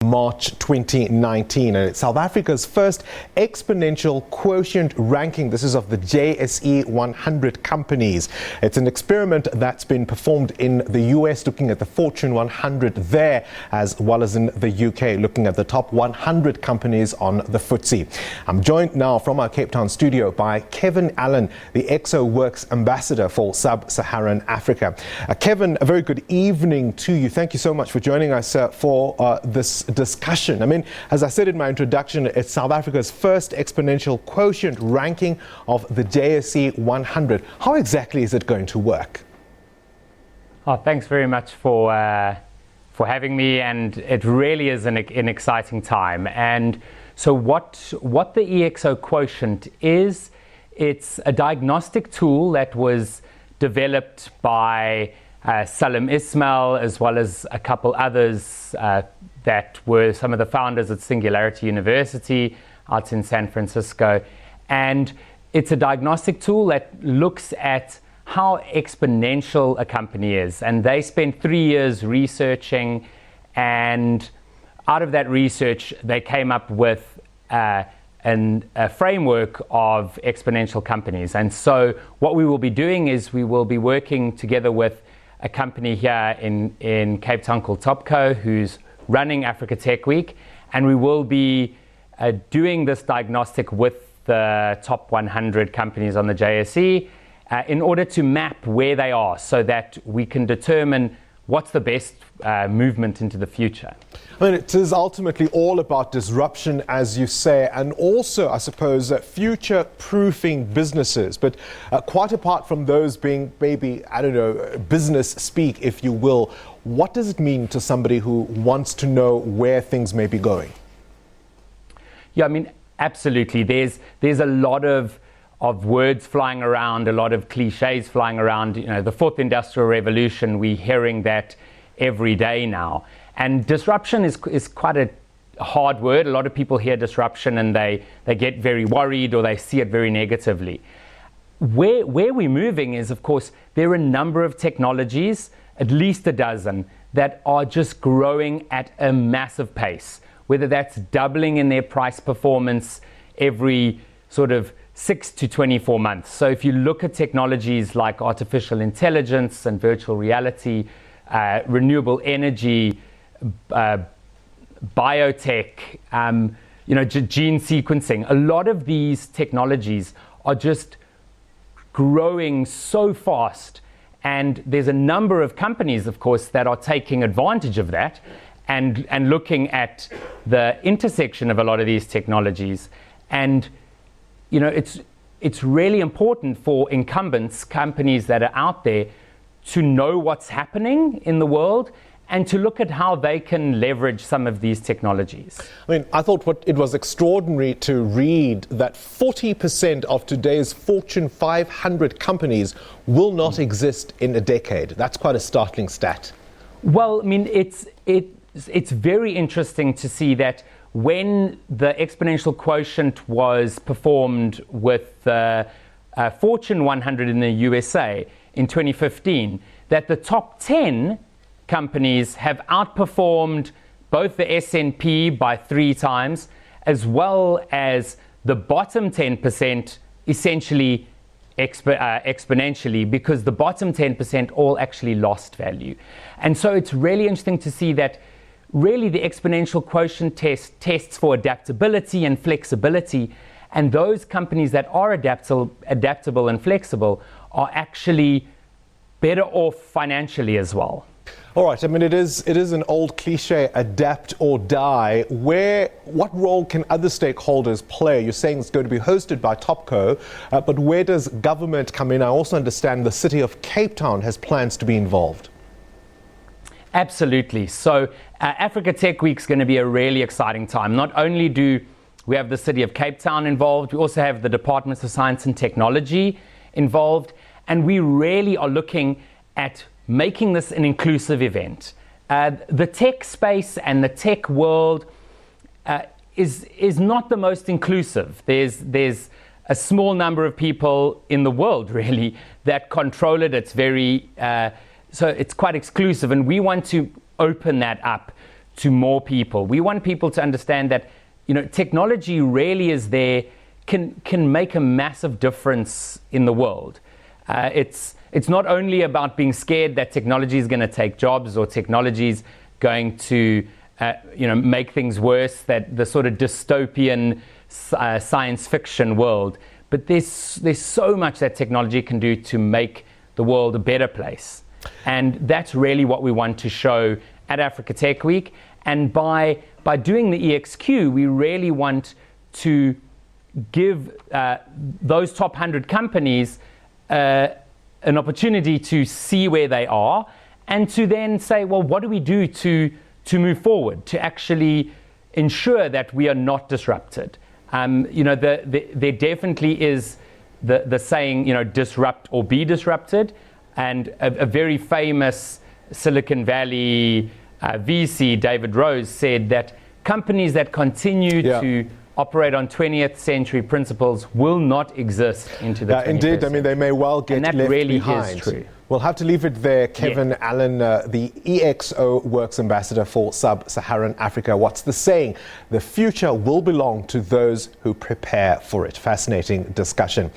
March 2019, and it's South Africa's first exponential quotient ranking. This is of the JSE 100 companies. It's an experiment that's been performed in the US, looking at the Fortune 100 there, as well as in the UK, looking at the top 100 companies on the FTSE. I'm joined now from our Cape Town studio by Kevin Allen, the ExO Works Ambassador for Sub Saharan Africa. Kevin, a very good evening to you. Thank you so much for joining us for this discussion. I mean, as I said in my introduction, it's South Africa's first exponential quotient ranking of the JSE 100. How exactly is it going to work? Oh, thanks very much for having me, and it really is an exciting time. And so what the EXO quotient is, it's a diagnostic tool that was developed by Salim Ismail, as well as a couple others that were some of the founders at Singularity University out in San Francisco. And it's a diagnostic tool that looks at how exponential a company is. And they spent 3 years researching, and out of that research, they came up with a framework of exponential companies. And so what we will be doing is we will be working together with a company here in Cape Town called Topco, who's running Africa Tech Week, and we will be doing this diagnostic with the top 100 companies on the JSE in order to map where they are, so that we can determine what's the best movement into the future. I mean, it is ultimately all about disruption, as you say, and also, I suppose, future-proofing businesses. But quite apart from those being maybe, I don't know, business speak, if you will, what does it mean to somebody who wants to know where things may be going? Yeah, I mean, absolutely. There's a lot of words flying around, a lot of cliches flying around. You know, the fourth industrial revolution, we're hearing that every day now. And disruption is quite a hard word. A lot of people hear disruption and they get very worried, or they see it very negatively. Where we're moving is, of course, there are a number of technologies, at least a dozen, that are just growing at a massive pace, whether that's doubling in their price performance every sort of 6 to 24 months. So if you look at technologies like artificial intelligence and virtual reality, renewable energy, biotech, gene sequencing, a lot of these technologies are just growing so fast. And there's a number of companies, of course, that are taking advantage of that and looking at the intersection of a lot of these technologies. And you know, it's really important for incumbents, companies that are out there, to know what's happening in the world and to look at how they can leverage some of these technologies. I mean, I thought it was extraordinary to read that 40% of today's Fortune 500 companies will not exist in a decade. That's quite a startling stat. Well, I mean, it's very interesting to see that when the exponential quotient was performed with the Fortune 100 in the USA in 2015, that the top 10 companies have outperformed both the S&P by 3 times, as well as the bottom 10% essentially exponentially, because the bottom 10% all actually lost value. And so it's really interesting to see that really the exponential quotient tests for adaptability and flexibility, and those companies that are adaptable and flexible are actually better off financially as well. All right, I mean, it is an old cliche, adapt or die. What role can other stakeholders play? You're saying it's going to be hosted by Topco, but where does government come in? I also understand the city of Cape Town has plans to be involved. Absolutely. So Africa Tech Week is going to be a really exciting time. Not only do we have the city of Cape Town involved, we also have the Departments of Science and Technology involved, and we really are looking at making this an inclusive event. The tech space and the tech world is not the most inclusive. There's a small number of people in the world really that control it. It's very so it's quite exclusive, and we want to open that up to more people. We want people to understand that, technology really is there, can make a massive difference in the world. It's not only about being scared that technology is going to take jobs or technology is going to make things worse, that the sort of dystopian science fiction world, but there's so much that technology can do to make the world a better place. And that's really what we want to show at Africa Tech Week. And by doing the EXQ, we really want to give those top 100 companies an opportunity to see where they are, and to then say, well, what do we do to move forward, to actually ensure that we are not disrupted? There definitely is the saying, disrupt or be disrupted. And a very famous Silicon Valley VC, David Rose, said that companies that continue to operate on 20th century principles will not exist into the 21st Indeed, century. they may well get left really behind. is true. We'll have to leave it there. Kevin Allen, the ExO Works Ambassador for Sub Saharan Africa. What's the saying? The future will belong to those who prepare for it. Fascinating discussion.